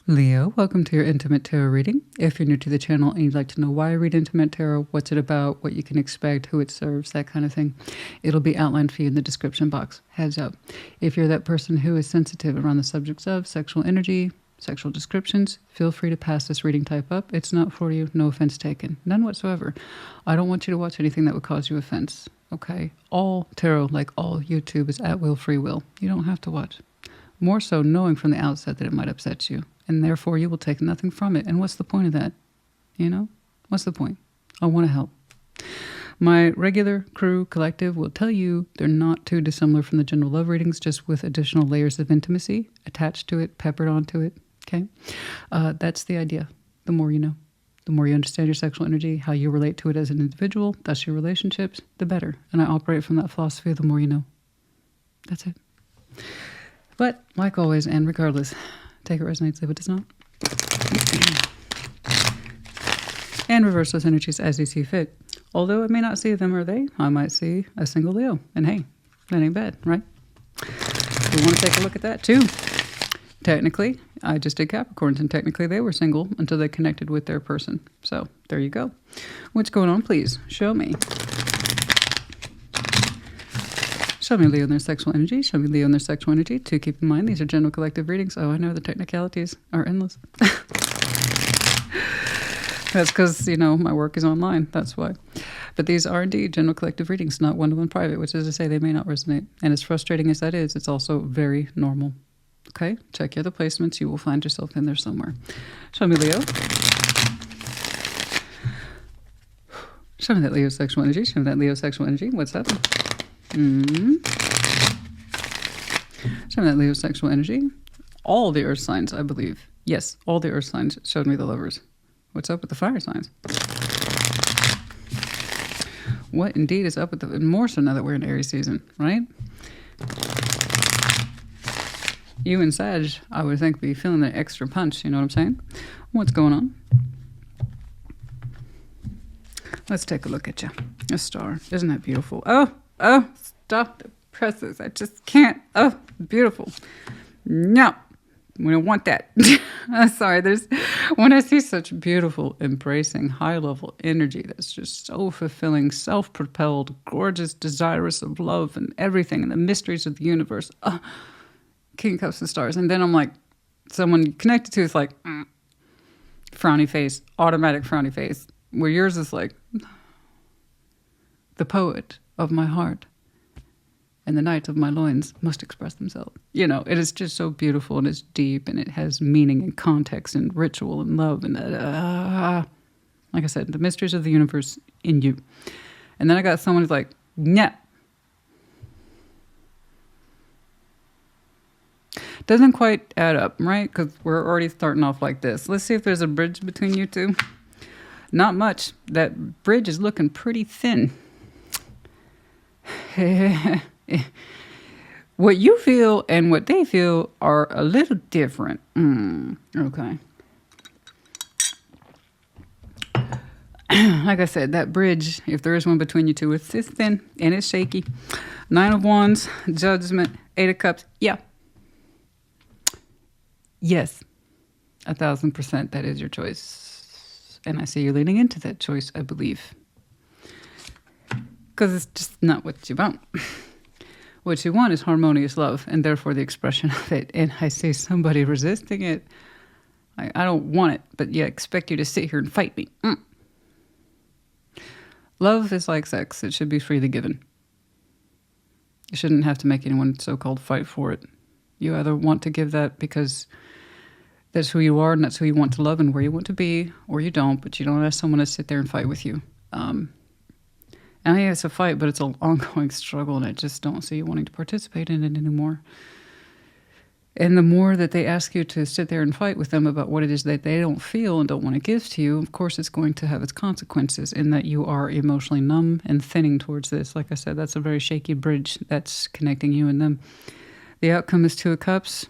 Leo, welcome to your Intimate Tarot reading. If you're new to the channel and you'd like to know why I read Intimate Tarot, what's it about, what you can expect, who it serves, that kind of thing, it'll be outlined for you in the description box. Heads up. If you're that person who is sensitive around the subjects of sexual energy, sexual descriptions, feel free to pass this reading type up. It's not for you. No offense taken. None whatsoever. I don't want you to watch anything that would cause you offense. Okay? All tarot, like all YouTube, is at will, free will. You don't have to watch. More so knowing from the outset that it might upset you. And therefore, you will take nothing from it. And what's the point of that? You know? What's the point? I want to help. My regular crew collective will tell you they're not too dissimilar from the general love readings, just with additional layers of intimacy attached to it, peppered onto it. Okay? That's the idea. The more you know. The more you understand your sexual energy, how you relate to it as an individual, thus your relationships, the better. And I operate from that philosophy of the more you know. That's it. But, like always, and regardless, take it resonates, if it does not. And reverse those energies as you see fit. Although I may not see them or they, I might see a single Leo. And hey, that ain't bad, right? We want to take a look at that too. Technically, I just did Capricorns, and technically they were single until they connected with their person. So, there you go. What's going on, please? Show me. Show me Leo and their sexual energy. Show me Leo and their sexual energy. To keep in mind, these are general collective readings. Oh, I know the technicalities are endless. That's because, my work is online. That's why. But these are indeed general collective readings, not one-to-one private, which is to say they may not resonate. And as frustrating as that is, it's also very normal. Okay? Check your other placements. You will find yourself in there somewhere. Show me Leo. Show me that Leo sexual energy. Show me that Leo sexual energy. What's up? Show me that Leo sexual energy. All the earth signs, I believe. Yes, all the earth signs showed me the lovers. What's up with the fire signs? What indeed is up with the... More so now that we're in Aries season, right? You and Sag, I would think, be feeling the extra punch. You know what I'm saying? What's going on? Let's take a look at you. A star. Isn't that beautiful? Oh, stop the presses. I just can't. Oh, beautiful. No, we don't want that. I'm sorry. When I see such beautiful, embracing, high-level energy that's just so fulfilling, self-propelled, gorgeous, desirous of love and everything and the mysteries of the universe. King of Cups and Stars. And then I'm like, someone connected to is like, frowny face, automatic frowny face. Where yours is like, the poet of my heart and the knight of my loins must express themselves. It is just so beautiful, and it's deep, and it has meaning and context and ritual and love. And like I said, the mysteries of the universe in you. And then I got someone who's like, nah. Doesn't quite add up, right? Because we're already starting off like this. Let's see if there's a bridge between you two. Not much. That bridge is looking pretty thin. What you feel and what they feel are a little different. Okay. Like I said, that bridge, if there is one between you two, it's thin and it's shaky. 9 of Wands, Judgment, 8 of Cups. Yeah. Yes. 1000% that is your choice. And I see you leaning into that choice, I believe. Because it's just not what you want. What you want is harmonious love, and therefore the expression of it. And I see somebody resisting it. I don't want it, but yeah, expect you to sit here and fight me. Love is like sex. It should be freely given. You shouldn't have to make anyone so-called fight for it. You either want to give that because that's who you are and that's who you want to love and where you want to be, or you don't, but you don't ask someone to sit there and fight with you. And yeah, it's a fight, but it's an ongoing struggle, and I just don't see you wanting to participate in it anymore. And the more that they ask you to sit there and fight with them about what it is that they don't feel and don't want to give to you, of course it's going to have its consequences in that you are emotionally numb and thinning towards this. Like I said, that's a very shaky bridge that's connecting you and them. The outcome is 2 of Cups.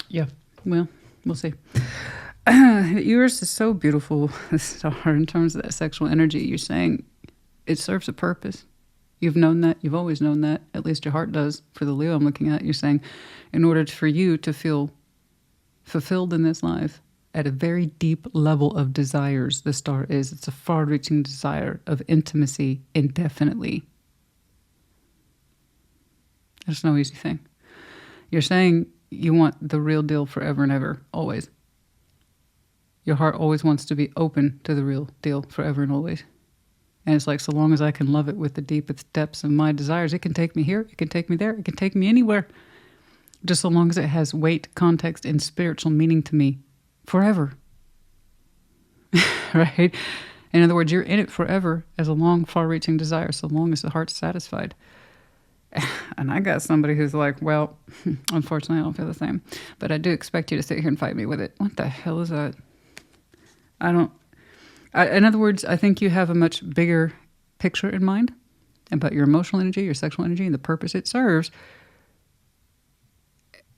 Yeah, well, we'll see. Yours is so beautiful, Star, in terms of that sexual energy. You're saying it serves a purpose. You've known that. You've always known that. At least your heart does. For the Leo I'm looking at, you're saying in order for you to feel fulfilled in this life at a very deep level of desires. The star is. It's a far-reaching desire of intimacy indefinitely. That's no easy thing. You're saying you want the real deal forever and ever, always. Your heart always wants to be open to the real deal forever and always. And it's like, so long as I can love it with the deepest depths of my desires, it can take me here, it can take me there, it can take me anywhere. Just so long as it has weight, context, and spiritual meaning to me forever. Right? In other words, you're in it forever as a long, far-reaching desire, so long as the heart's satisfied. And I got somebody who's like, well, unfortunately, I don't feel the same. But I do expect you to sit here and fight me with it. What the hell is that? In other words, I think you have a much bigger picture in mind about your emotional energy, your sexual energy, and the purpose it serves.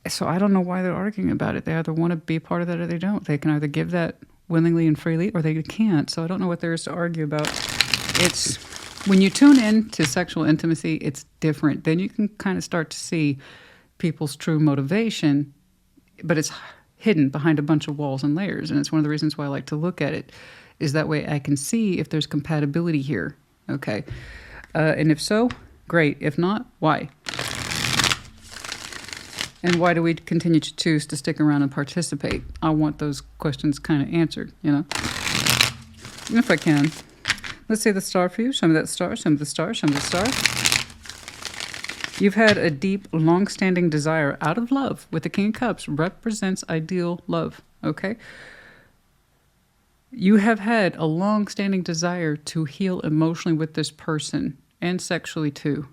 So I don't know why they're arguing about it. They either want to be part of that or they don't. They can either give that willingly and freely or they can't. So I don't know what there is to argue about. It's when you tune in to sexual intimacy, it's different. Then you can kind of start to see people's true motivation, but it's hidden behind a bunch of walls and layers. And it's one of the reasons why I like to look at it, is that way I can see if there's compatibility here. Okay. And if so, great. If not, why? And why do we continue to choose to stick around and participate? I want those questions kind of answered, you know? If I can. Let's say the star for you. Show me that star. Show me the star. Show me the star. You've had a deep, long-standing desire out of love with the King of Cups. Represents ideal love, okay? You have had a long-standing desire to heal emotionally with this person and sexually too.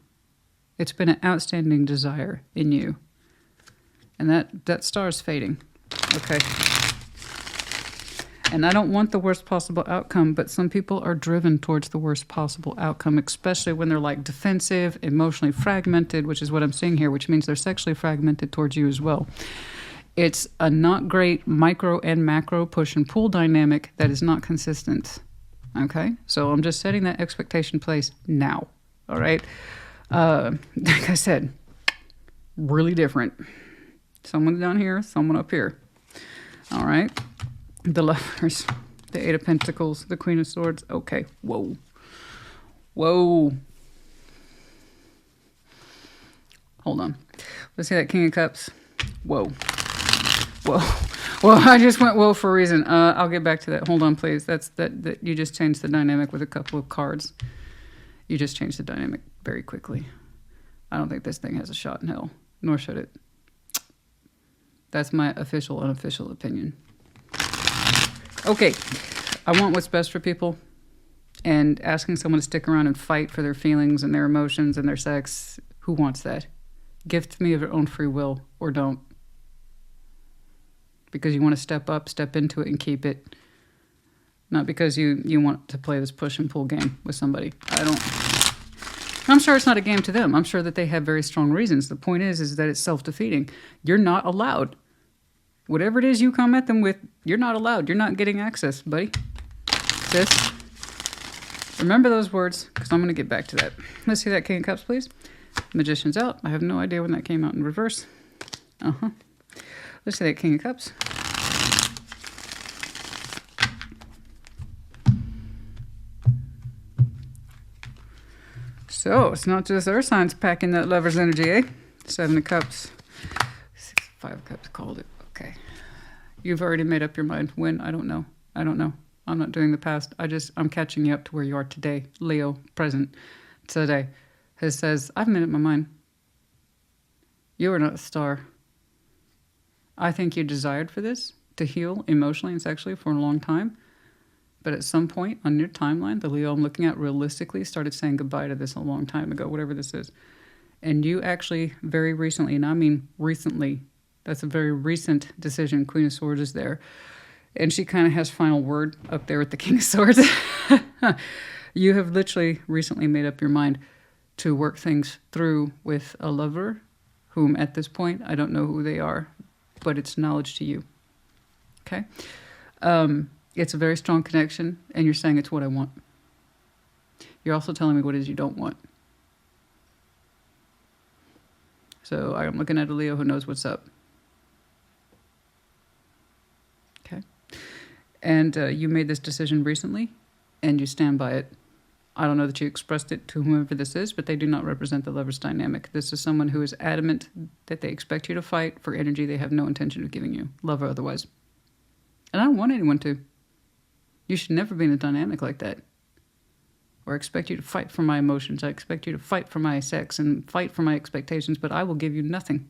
It's been an outstanding desire in you. And that star is fading, okay? And I don't want the worst possible outcome, but some people are driven towards the worst possible outcome, especially when they're like defensive, emotionally fragmented, which is what I'm seeing here, which means they're sexually fragmented towards you as well. It's a not great micro and macro push and pull dynamic that is not consistent, okay? So I'm just setting that expectation place now, all right? Like I said, really different. Someone down here, someone up here, all right? The Lovers, the Eight of Pentacles, the Queen of Swords. Okay, whoa. Whoa. Hold on. Let's see that King of Cups. Whoa. Whoa. Well, I just went whoa for a reason. I'll get back to that. Hold on, please. That you just changed the dynamic with a couple of cards. You just changed the dynamic very quickly. I don't think this thing has a shot in hell, nor should it. That's my official, unofficial opinion. Okay, I want what's best for people, and asking someone to stick around and fight for their feelings and their emotions and their sex, who wants that? Give to me of your own free will, or don't. Because you want to step up, step into it, and keep it. Not because you want to play this push and pull game with somebody. I'm sure it's not a game to them. I'm sure that they have very strong reasons. The point is that it's self-defeating. You're not allowed. Whatever it is you come at them with, you're not allowed. You're not getting access, buddy. Sis. Remember those words, because I'm going to get back to that. Let's see that King of Cups, please. Magician's out. I have no idea when that came out in reverse. Let's see that King of Cups. So, it's not just earth signs packing that Lover's energy, eh? Seven of Cups. Five of Cups called it. Okay. You've already made up your mind. When? I don't know. I don't know. I'm not doing the past. I'm catching you up to where you are today. Leo, present, today. It says, I've made up my mind. You are not a star. I think you desired for this, to heal emotionally and sexually for a long time. But at some point on your timeline, the Leo I'm looking at realistically started saying goodbye to this a long time ago, whatever this is. And you actually very recently, and I mean recently, that's a very recent decision. Queen of Swords is there. And she kind of has final word up there with the King of Swords. You have literally recently made up your mind to work things through with a lover, whom at this point, I don't know who they are, but it's knowledge to you. Okay? It's a very strong connection, and you're saying it's what I want. You're also telling me what it is you don't want. So I'm looking at a Leo who knows what's up. And you made this decision recently, and you stand by it. I don't know that you expressed it to whoever this is, but they do not represent the lover's dynamic. This is someone who is adamant that they expect you to fight for energy they have no intention of giving you, love or otherwise. And I don't want anyone to. You should never be in a dynamic like that. Or expect you to fight for my emotions. I expect you to fight for my sex and fight for my expectations, but I will give you nothing.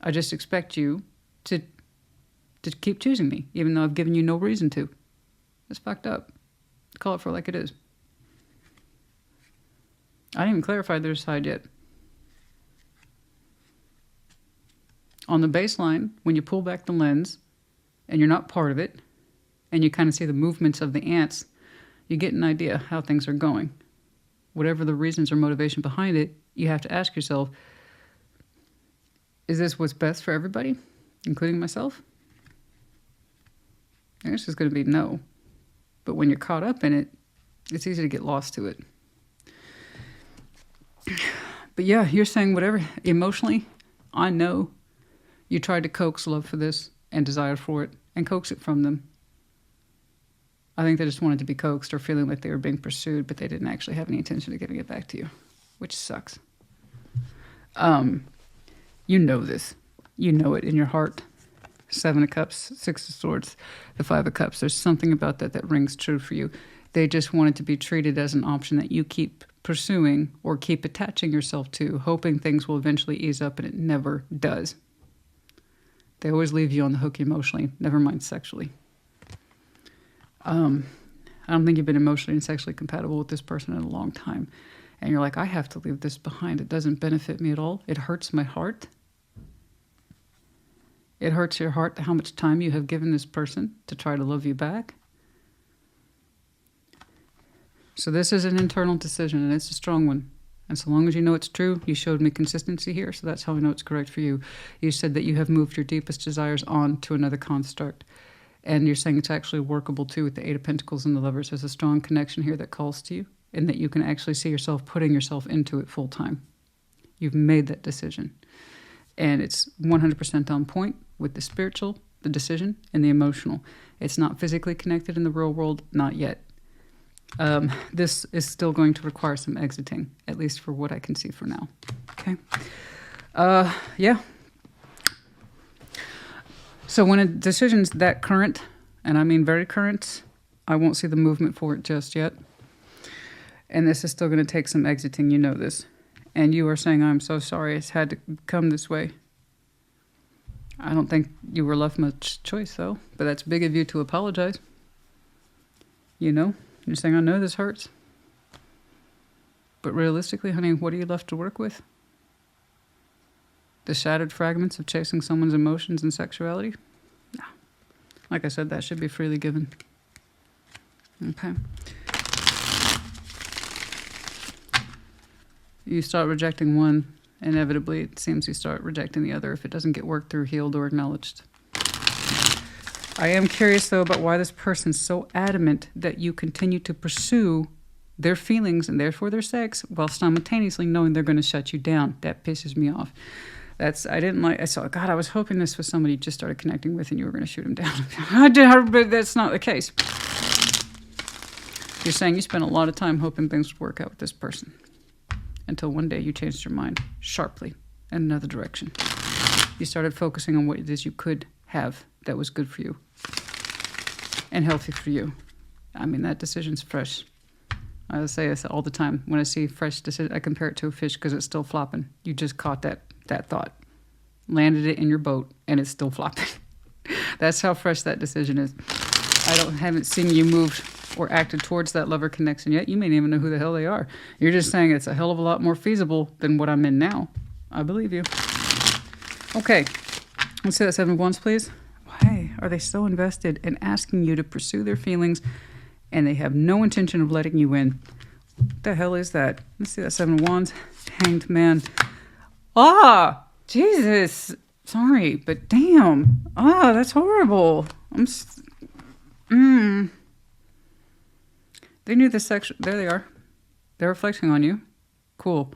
I just expect you to keep choosing me, even though I've given you no reason to. It's fucked up. Call it for like it is. I didn't even clarify their side yet. On the baseline, when you pull back the lens and you're not part of it, and you kind of see the movements of the ants, you get an idea how things are going. Whatever the reasons or motivation behind it, you have to ask yourself, is this what's best for everybody, including myself? The answer is going to be no. But when you're caught up in it, it's easy to get lost to it. But yeah, you're saying whatever. Emotionally, I know you tried to coax love for this and desire for it and coax it from them. I think they just wanted to be coaxed or feeling like they were being pursued, but they didn't actually have any intention of giving it back to you, which sucks. You know this. You know it in your heart. 7 of Cups, 6 of Swords, the 5 of Cups. There's something about that rings true for you. They just wanted to be treated as an option that you keep pursuing or keep attaching yourself to, hoping things will eventually ease up, and it never does. They always leave you on the hook emotionally, never mind sexually. I don't think you've been emotionally and sexually compatible with this person in a long time. And you're like, I have to leave this behind. It doesn't benefit me at all. It hurts my heart. It hurts your heart how much time you have given this person to try to love you back. So this is an internal decision, and it's a strong one. And so long as you know it's true, you showed me consistency here, so that's how I know it's correct for you. You said that you have moved your deepest desires on to another construct. And you're saying it's actually workable too with the 8 of Pentacles and the Lovers. There's a strong connection here that calls to you, and that you can actually see yourself putting yourself into it full time. You've made that decision. And it's 100% on point with the spiritual, the decision, and the emotional. It's not physically connected in the real world, not yet. This is still going to require some exiting, at least for what I can see for now. Okay. Yeah. So when a decision's that current, and I mean very current, I won't see the movement for it just yet. And this is still going to take some exiting, you know this. And you are saying, I'm so sorry it's had to come this way. I don't think you were left much choice, though. But that's big of you to apologize. You know? You're saying, I know this hurts. But realistically, honey, what are you left to work with? The shattered fragments of chasing someone's emotions and sexuality? No. Like I said, that should be freely given. Okay. You start rejecting one, inevitably it seems you start rejecting the other if it doesn't get worked through, healed, or acknowledged. I am curious, though, about why this person's so adamant that you continue to pursue their feelings and therefore their sex while simultaneously knowing they're going to shut you down. That pisses me off. I was hoping this was somebody you just started connecting with and you were going to shoot him down. But that's not the case. You're saying you spent a lot of time hoping things would work out with this person. Until one day you changed your mind sharply in another direction. You started focusing on what it is you could have that was good for you and healthy for you. I mean, that decision's fresh. I say this all the time. When I see fresh decision, I compare it to a fish because it's still flopping. You just caught that thought, landed it in your boat, and it's still flopping. That's how fresh that decision is. Haven't seen you moved or acted towards that lover connection yet. You may not even know who the hell they are. You're just saying it's a hell of a lot more feasible than what I'm in now. I believe you. Okay, let's see that 7 of Wands, please. Why are they so invested in asking you to pursue their feelings and they have no intention of letting you in? What the hell is that? Let's see that 7 of Wands. Hanged Man. Ah, Jesus. Sorry, but damn. Ah, that's horrible. They knew the sexual... There they are. They're reflecting on you. Cool.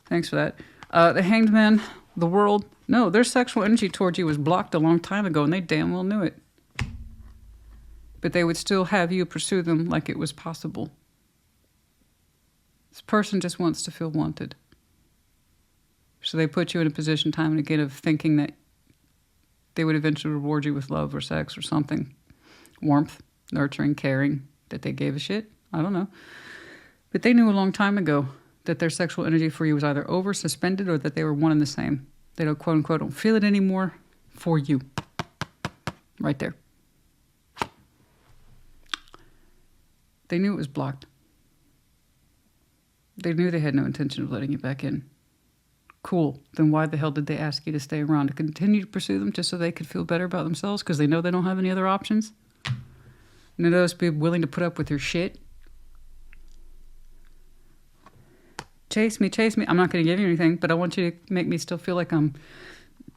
Thanks for that. The Hanged Man, the world... No, their sexual energy towards you was blocked a long time ago, and they damn well knew it. but they would still have you pursue them like it was possible. This person just wants to feel wanted. So they put you in a position time and again of thinking that they would eventually reward you with love or sex or something. Warmth, nurturing, caring, that they gave a shit. I don't know. But they knew a long time ago that their sexual energy for you was either over, suspended, or that they were one and the same. They don't, quote unquote, don't feel it anymore for you. Right there. They knew it was blocked. They knew they had no intention of letting you back in. Cool. Then why the hell did they ask you to stay around? To continue to pursue them just so they could feel better about themselves because they know they don't have any other options? None of those be willing to put up with your shit? Chase me, chase me. I'm not going to give you anything, but I want you to make me still feel like I'm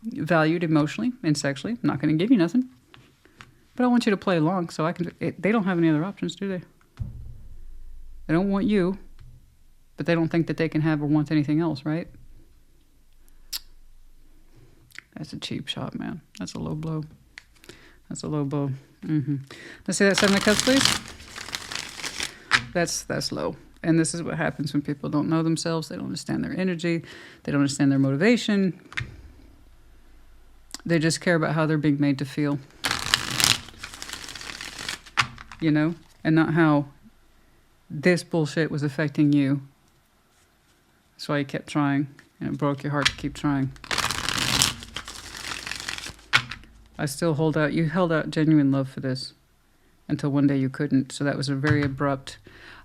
valued emotionally and sexually. I'm not going to give you nothing. But I want you to play along so I can... They don't have any other options, do they? They don't want you, but they don't think that they can have or want anything else, right? That's a cheap shot, man. That's a low blow. That's a low blow. Let's see that Seven of Cups, please. That's low. And this is what happens when people don't know themselves. They don't understand their energy. They don't understand their motivation. They just care about how they're being made to feel. You know? And not how this bullshit was affecting you. That's why you kept trying. And it broke your heart to keep trying. I still hold out. You held out genuine love for this until one day you couldn't. So that was a very abrupt...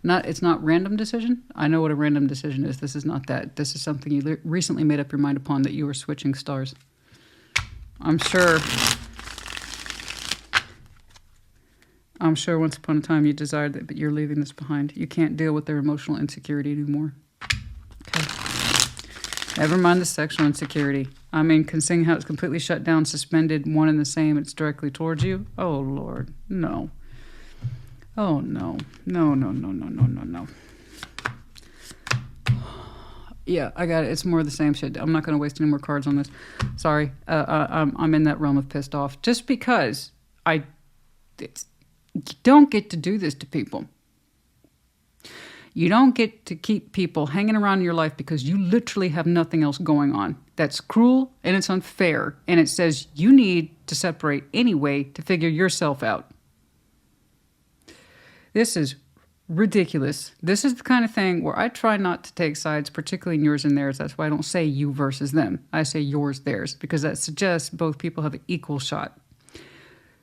It's not random decision. I know what a random decision is. This is not that. This is something you recently made up your mind upon, that you were switching stars. I'm sure once upon a time you desired that, but you're leaving this behind. You can't deal with their emotional insecurity anymore. Okay. Never mind the sexual insecurity. I mean, seeing how it's completely shut down, suspended, one and the same, it's directly towards you. Oh, Lord. No. Oh, no. No, no, no, no, no, no, no. Yeah, I got it. It's more of the same shit. I'm not going to waste any more cards on this. Sorry. I'm in that realm of pissed off. Just because you don't get to do this to people. You don't get to keep people hanging around in your life because you literally have nothing else going on. That's cruel and it's unfair. And it says you need to separate anyway to figure yourself out. This is ridiculous. This is the kind of thing where I try not to take sides, particularly in yours and theirs. That's why I don't say you versus them. I say yours, theirs, because that suggests both people have an equal shot.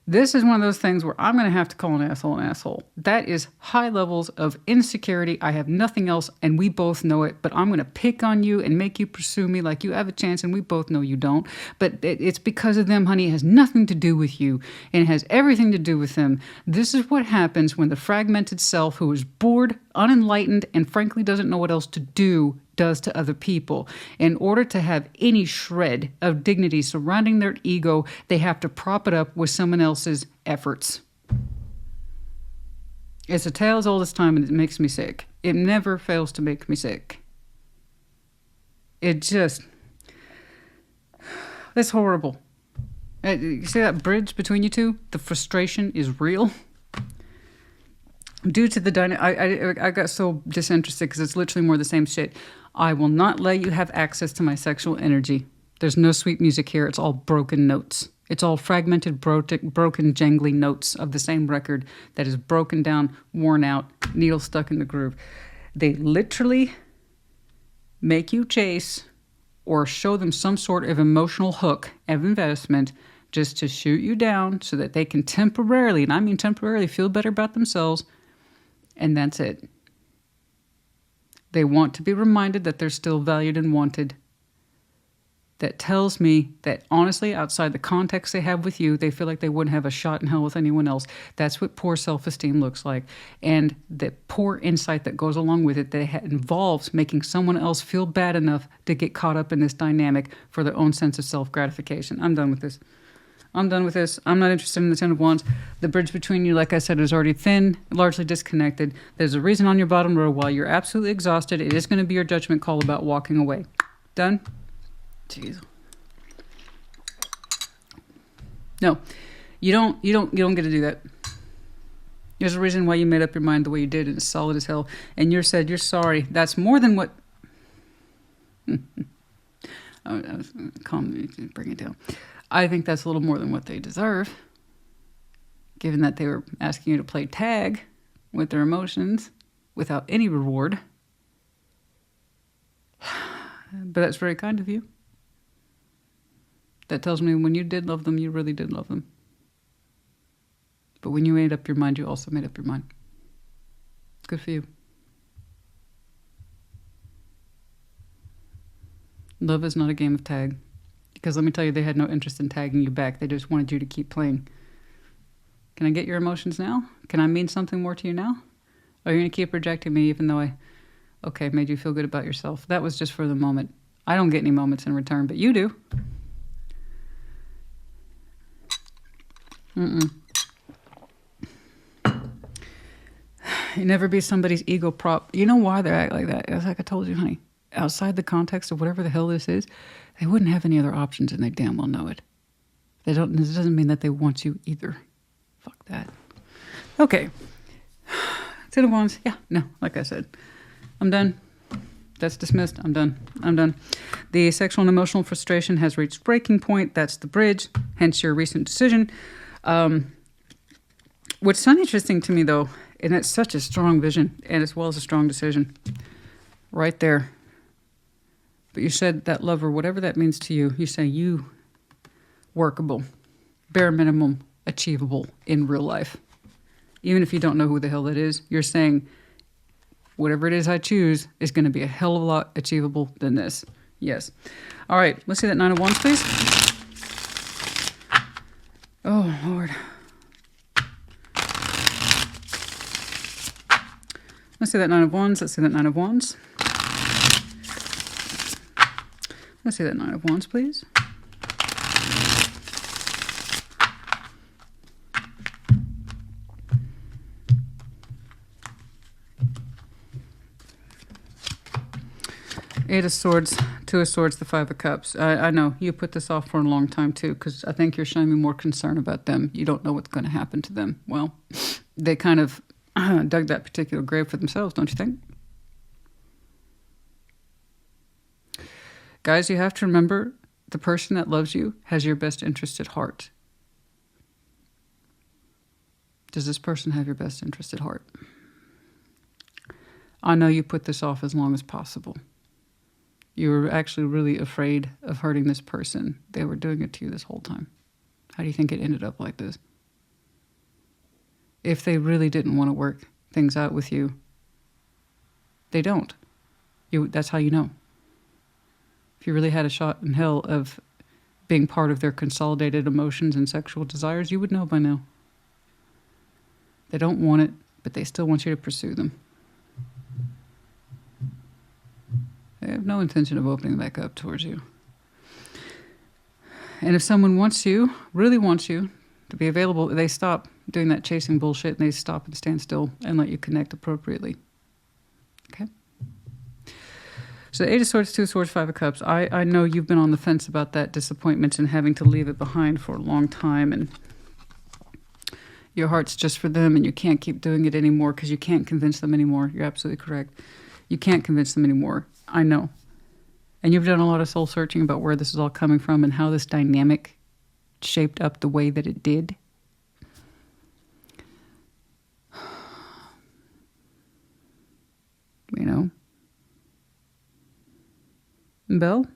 This is one of those things where I'm going to have to call an asshole. That is high levels of insecurity. I have nothing else, and we both know it, but I'm going to pick on you and make you pursue me like you have a chance, and we both know you don't. But it's because of them, honey. It has nothing to do with you, and it has everything to do with them. This is what happens when the fragmented self, who is bored, unenlightened, and frankly doesn't know what else to do, does to other people. In order to have any shred of dignity surrounding their ego, they have to prop it up with someone else's efforts. It's a tale as old as time, and it makes me sick. It never fails to make me sick. It's horrible. You see that bridge between you two? The frustration is real. Due to the dynamic, I got so disinterested because it's literally more the same shit. I will not let you have access to my sexual energy. There's no sweet music here. It's all broken notes. It's all fragmented, broken, jangly notes of the same record that is broken down, worn out, needle stuck in the groove. They literally make you chase or show them some sort of emotional hook of investment just to shoot you down so that they can temporarily, and I mean temporarily, feel better about themselves. And that's it. They want to be reminded that they're still valued and wanted. That tells me that honestly, outside the context they have with you, they feel like they wouldn't have a shot in hell with anyone else. That's what poor self-esteem looks like. And the poor insight that goes along with it that involves making someone else feel bad enough to get caught up in this dynamic for their own sense of self-gratification. I'm done with this. I'm done with this. I'm not interested in the Ten of Wands. The bridge between you, like I said, is already thin, largely disconnected. There's a reason on your bottom row. While you're absolutely exhausted, it is going to be your judgment call about walking away. Done? Jeez. No, you don't get to do that. There's a reason why you made up your mind the way you did, and it's solid as hell. And you said you're sorry. That's more than what... Calm me, bring it down. I think that's a little more than what they deserve, given that they were asking you to play tag with their emotions without any reward. But that's very kind of you. That tells me when you did love them, you really did love them. But when you made up your mind, you also made up your mind. Good for you. Love is not a game of tag. Because let me tell you, they had no interest in tagging you back. They just wanted you to keep playing. Can I get your emotions now? Can I mean something more to you now? Or are you going to keep rejecting me even though I, made you feel good about yourself? That was just for the moment. I don't get any moments in return, but you do. You never be somebody's ego prop. You know why they act like that? It's like I told you, honey. Outside the context of whatever the hell this is, they wouldn't have any other options, and they damn well know it. This doesn't mean that they want you either. Fuck that. Okay. Ten of Wands. Yeah, no, like I said. I'm done. That's dismissed. I'm done. The sexual and emotional frustration has reached breaking point. That's the bridge, hence your recent decision. What's so interesting to me, though, and it's such a strong vision, and as well as a strong decision, right there. But you said that lover, whatever that means to you, you say you workable, bare minimum, achievable in real life. Even if you don't know who the hell that is, you're saying whatever it is I choose is going to be a hell of a lot achievable than this. Yes. All right, let's see that Nine of Wands, please. Oh, Lord. Let's see that Nine of Wands. Let's see that Nine of Wands. Let's see that Nine of Wands, please. Eight of Swords, Two of Swords, the Five of Cups. I know, you put this off for a long time too, because I think you're showing me more concern about them. You don't know what's going to happen to them. Well, they kind of dug that particular grave for themselves, don't you think? Guys, you have to remember, the person that loves you has your best interest at heart. Does this person have your best interest at heart? I know you put this off as long as possible. You were actually really afraid of hurting this person. They were doing it to you this whole time. How do you think it ended up like this? If they really didn't want to work things out with you, they don't. That's how you know. If you really had a shot in hell of being part of their consolidated emotions and sexual desires, you would know by now. They don't want it, but they still want you to pursue them. They have no intention of opening back up towards you. And if someone wants you, really wants you to be available, they stop doing that chasing bullshit and they stop and stand still and let you connect appropriately. Okay? So the Eight of Swords, Two of Swords, Five of Cups. I know you've been on the fence about that disappointment and having to leave it behind for a long time, and your heart's just for them and you can't keep doing it anymore because you can't convince them anymore. You're absolutely correct. You can't convince them anymore. I know. And you've done a lot of soul searching about where this is all coming from and how this dynamic shaped up the way that it did. You know? Bell?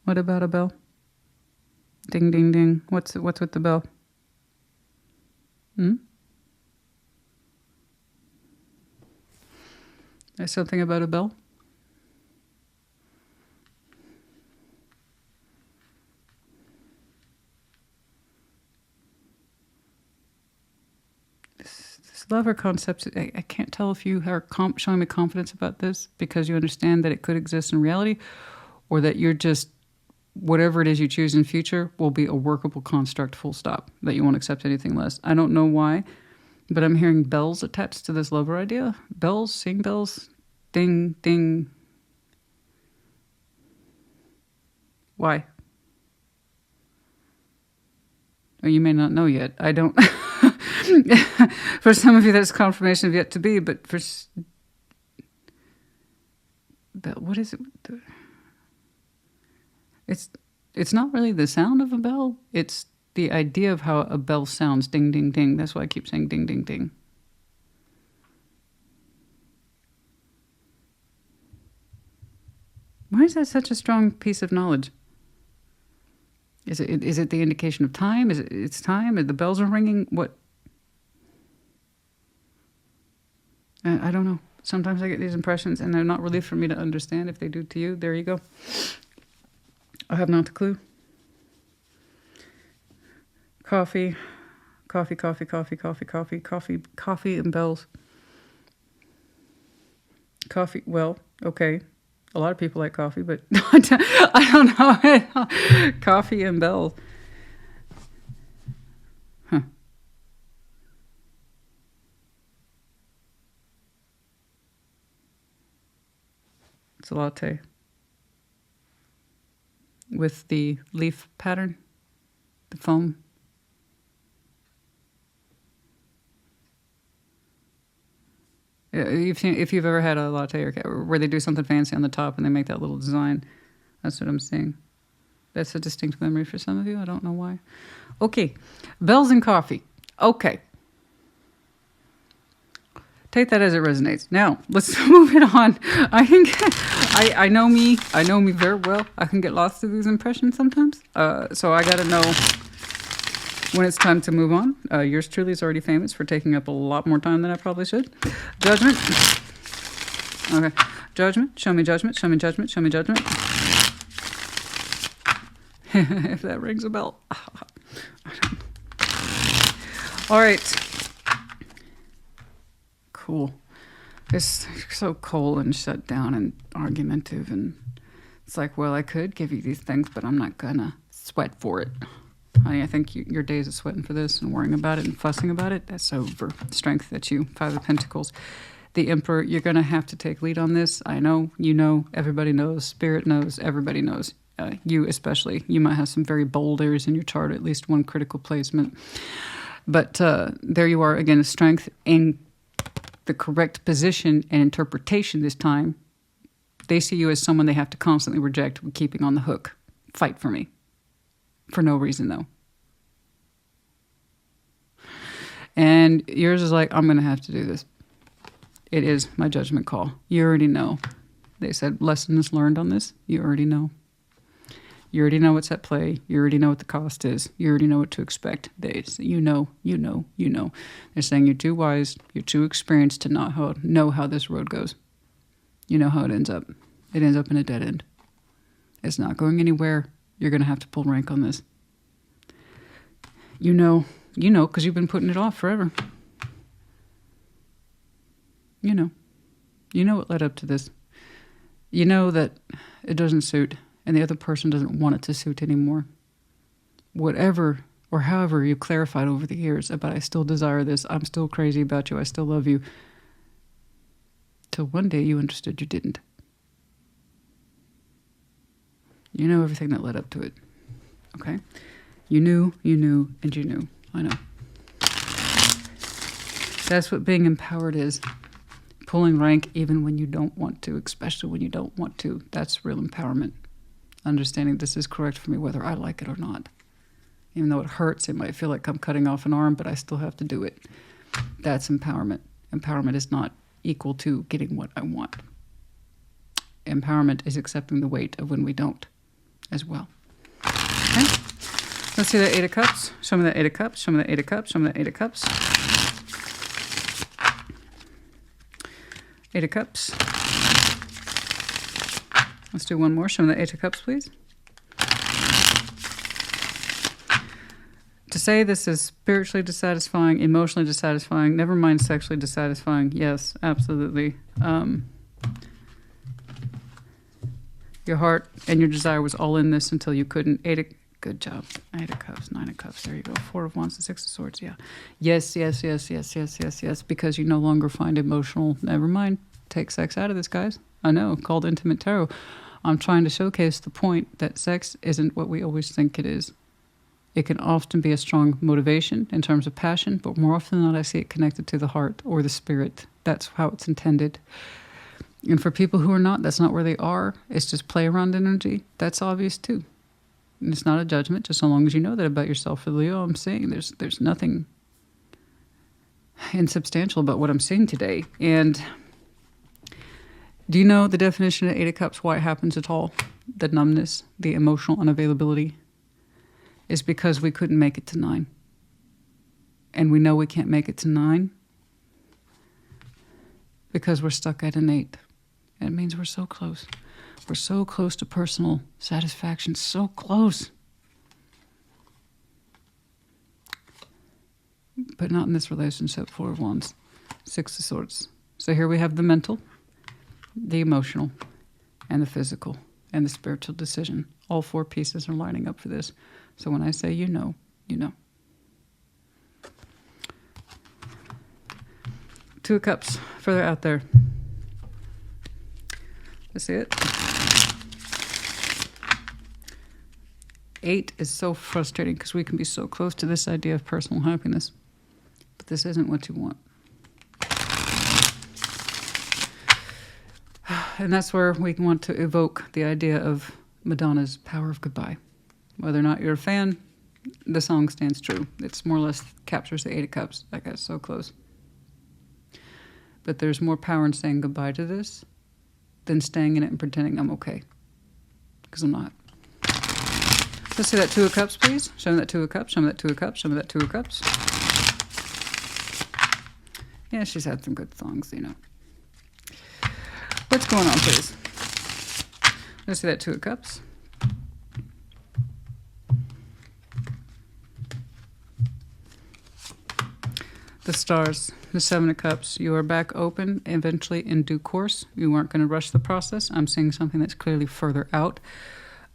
What about a bell? Ding, ding, ding. What's with the bell? There's something about a bell? This lover concept, I can't tell if you are showing me confidence about this because you understand that it could exist in reality, or that you're just, whatever it is you choose in future will be a workable construct, full stop, that you won't accept anything less. I don't know why, but I'm hearing bells attached to this lover idea. Bells, sing bells, ding, ding. Why? Or you may not know yet. I don't... For some of you, that's confirmation of yet to be, but for... But what is it? It's not really the sound of a bell. It's the idea of how a bell sounds. Ding, ding, ding. That's why I keep saying ding, ding, ding. Why is that such a strong piece of knowledge? Is it the indication of time? It's time? The bells are ringing? What? I don't know. Sometimes I get these impressions and they're not really for me to understand. If they do to you, there you go. I have not a clue. Coffee and bells. Coffee, well, okay. A lot of people like coffee, but I don't know. Coffee and bells. Huh. It's a latte. With the leaf pattern, the foam. If you've ever had a latte or where they do something fancy on the top and they make that little design, that's what I'm saying. That's a distinct memory for some of you. I don't know why. Okay, bells and coffee. Okay. Take that as it resonates. Now, let's move it on. I know me very well. I can get lost through these impressions sometimes. So I got to know when it's time to move on. Yours truly is already famous for taking up a lot more time than I probably should. Judgment. Okay. Judgment. Show me judgment. Show me judgment. Show me judgment. If that rings a bell. All right. Cool. It's so cold and shut down and argumentative, and it's like, well, I could give you these things, but I'm not gonna sweat for it. Honey, I think your days of sweating for this and worrying about it and fussing about it, that's over. Strength, that's you. Five of Pentacles. The Emperor, you're going to have to take lead on this. I know, you know, everybody knows, Spirit knows, everybody knows. You especially. You might have some very bold areas in your chart, at least one critical placement. But there you are, again, strength in the correct position and interpretation this time. They see you as someone they have to constantly reject with keeping on the hook. Fight for me. For no reason, though. And yours is like, I'm going to have to do this. It is my judgment call. You already know. They said lessons learned on this. You already know. You already know what's at play. You already know what the cost is. You already know what to expect. You know. They're saying you're too wise. You're too experienced to not know how this road goes. You know how it ends up. It ends up in a dead end. It's not going anywhere. You're going to have to pull rank on this. You know, because you've been putting it off forever. You know what led up to this. You know that it doesn't suit, and the other person doesn't want it to suit anymore. Whatever or however you clarified over the years about I still desire this, I'm still crazy about you, I still love you. Till one day you understood you didn't. You know everything that led up to it. Okay? You knew, and you knew. I know. That's what being empowered is. Pulling rank even when you don't want to, especially when you don't want to. That's real empowerment. Understanding this is correct for me whether I like it or not. Even though it hurts, it might feel like I'm cutting off an arm, but I still have to do it. That's empowerment. Empowerment is not equal to getting what I want. Empowerment is accepting the weight of when we don't as well. Okay? Let's see that Eight of Cups. Show me that Eight of Cups. Show me that Eight of Cups. Show me that Eight of Cups. Eight of Cups. Let's do one more. Show me the Eight of Cups, please. To say this is spiritually dissatisfying, emotionally dissatisfying, never mind sexually dissatisfying. Yes, absolutely. Your heart and your desire was all in this until you couldn't. Good job. Eight of Cups, Nine of Cups. There you go. Four of Wands and Six of Swords. Yeah. Yes. Because you no longer find emotional. Never mind. Take sex out of this, guys. I know. Called Intimate Tarot. I'm trying to showcase the point that sex isn't what we always think it is. It can often be a strong motivation in terms of passion, but more often than not, I see it connected to the heart or the spirit. That's how it's intended. And for people who are not, that's not where they are. It's just play around energy. That's obvious too. And it's not a judgment, just so long as you know that about yourself. For Leo, I'm saying there's nothing insubstantial about what I'm seeing today. And do you know the definition of Eight of Cups, why it happens at all? The numbness, the emotional unavailability, is because we couldn't make it to 9. And we know we can't make it to 9 because we're stuck at an 8. And it means we're so close. We're so close to personal satisfaction, so close. But not in this relationship. 4 of Wands, 6 of Swords. So here we have the mental, the emotional, and the physical, and the spiritual decision. All 4 pieces are lining up for this. So when I say you know, you know. 2 of Cups, further out there. Let's see it. 8 is so frustrating because we can be so close to this idea of personal happiness. But this isn't what you want. And that's where we want to evoke the idea of Madonna's Power of Goodbye. Whether or not you're a fan, the song stands true. It's more or less captures the 8 of Cups. That guy's so close. But there's more power in saying goodbye to this than staying in it and pretending I'm okay. Because I'm not. Let's see that 2 of Cups, please. Show me that 2 of Cups. Show me that 2 of Cups. Show me that 2 of Cups. Yeah, she's had some good songs, you know. What's going on, please? Let's see that 2 of Cups. The stars, the 7 of Cups. You are back open eventually in due course. You weren't going to rush the process. I'm seeing something that's clearly further out.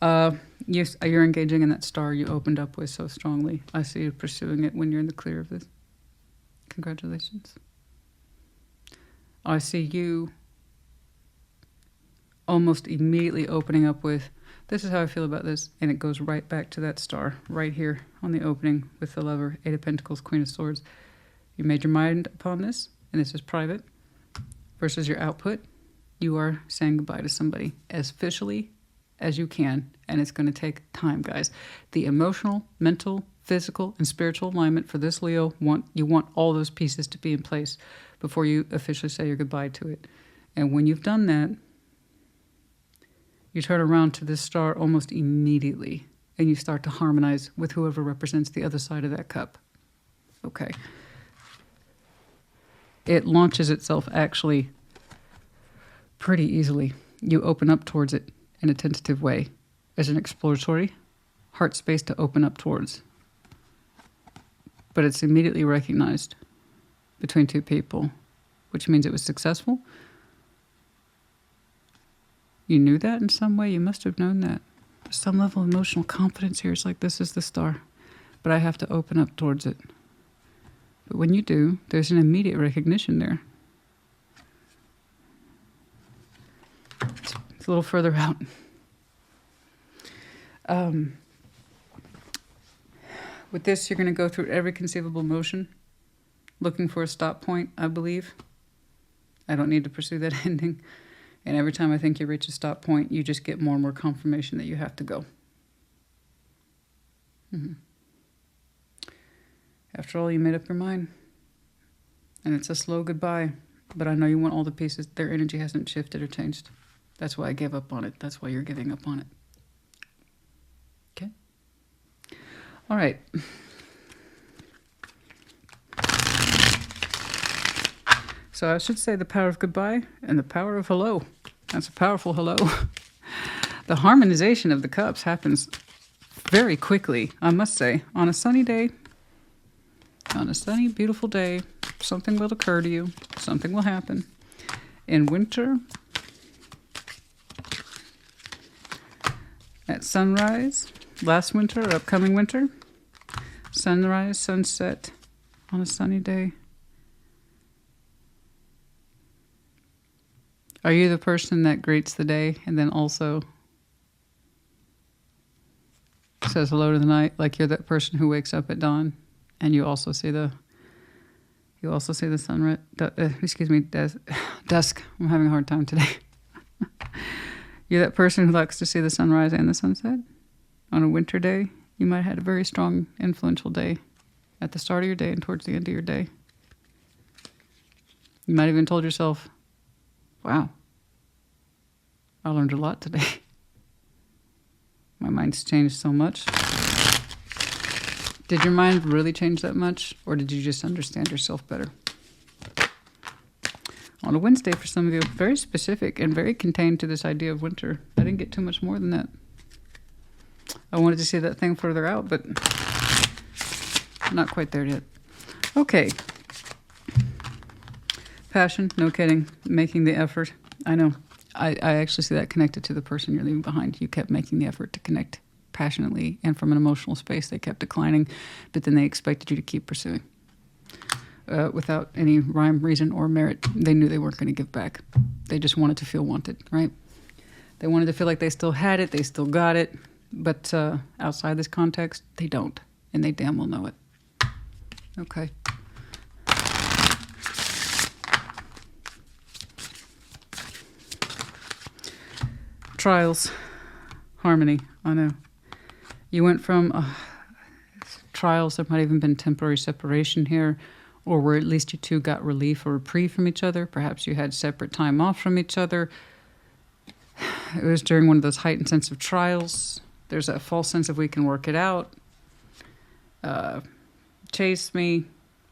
You're engaging in that star you opened up with so strongly. I see you pursuing it when you're in the clear of this. Congratulations. I see you almost immediately opening up with, this is how I feel about this, and it goes right back to that star right here on the opening with the Lover, 8 of Pentacles, Queen of Swords. You made your mind upon this, and this is private, versus your output. You are saying goodbye to somebody as officially as you can, and it's going to take time, guys. The emotional, mental, physical, and spiritual alignment for this Leo, you want all those pieces to be in place before you officially say your goodbye to it. And when you've done that, you turn around to this star almost immediately, and you start to harmonize with whoever represents the other side of that cup. Okay. It launches itself actually pretty easily. You open up towards it in a tentative way as an exploratory heart space to open up towards. But it's immediately recognized between 2 people, which means it was successful. You knew that in some way. You must have known that. There's some level of emotional confidence here. It's like, this is the star, but I have to open up towards it. But when you do, there's an immediate recognition there. It's a little further out. With this, you're going to go through every conceivable motion, looking for a stop point, I believe. I don't need to pursue that ending. And every time I think you reach a stop point, you just get more and more confirmation that you have to go. After all, you made up your mind. And it's a slow goodbye. But I know you want all the pieces. Their energy hasn't shifted or changed. That's why I gave up on it. That's why you're giving up on it. Okay? All right. So I should say the power of goodbye and the power of hello. That's a powerful hello. The harmonization of the cups happens very quickly, I must say. On a sunny day, on a sunny, beautiful day, something will occur to you. Something will happen. In winter, at sunrise, last winter or upcoming winter, sunrise, sunset on a sunny day. Are you the person that greets the day and then also says hello to the night, like you're that person who wakes up at dawn, and you also see the sunrise. Dusk. I'm having a hard time today. You're that person who likes to see the sunrise and the sunset on a winter day. You might have had a very strong, influential day at the start of your day and towards the end of your day. You might have even told yourself, wow, I learned a lot today. My mind's changed so much. Did your mind really change that much, or did you just understand yourself better? On a Wednesday, for some of you, very specific and very contained to this idea of winter. I didn't get too much more than that. I wanted to see that thing further out, but not quite there yet. Okay. Passion, no kidding. Making the effort. I know. I actually see that connected to the person you're leaving behind. You kept making the effort to connect passionately, and from an emotional space, they kept declining, but then they expected you to keep pursuing. Without any rhyme, reason, or merit. They knew they weren't going to give back. They just wanted to feel wanted, right? They wanted to feel like they still had it, they still got it, but outside this context, they don't, and they damn well know it. Okay. Trials. Harmony. I know. You went from trials, there might have even been temporary separation here, or where at least you two got relief or reprieve from each other. Perhaps you had separate time off from each other. It was during one of those heightened sense of trials. There's a false sense of we can work it out. Chase me.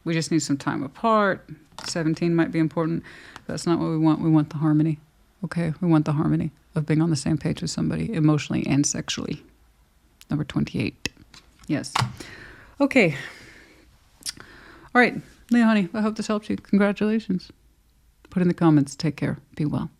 We just need some time apart. 17 might be important. That's not what we want. We want the harmony. Okay? We want the harmony of being on the same page with somebody emotionally and sexually. Number 28. Yes. Okay. All right. Leo, honey, I hope this helps you. Congratulations. Put in the comments. Take care. Be well.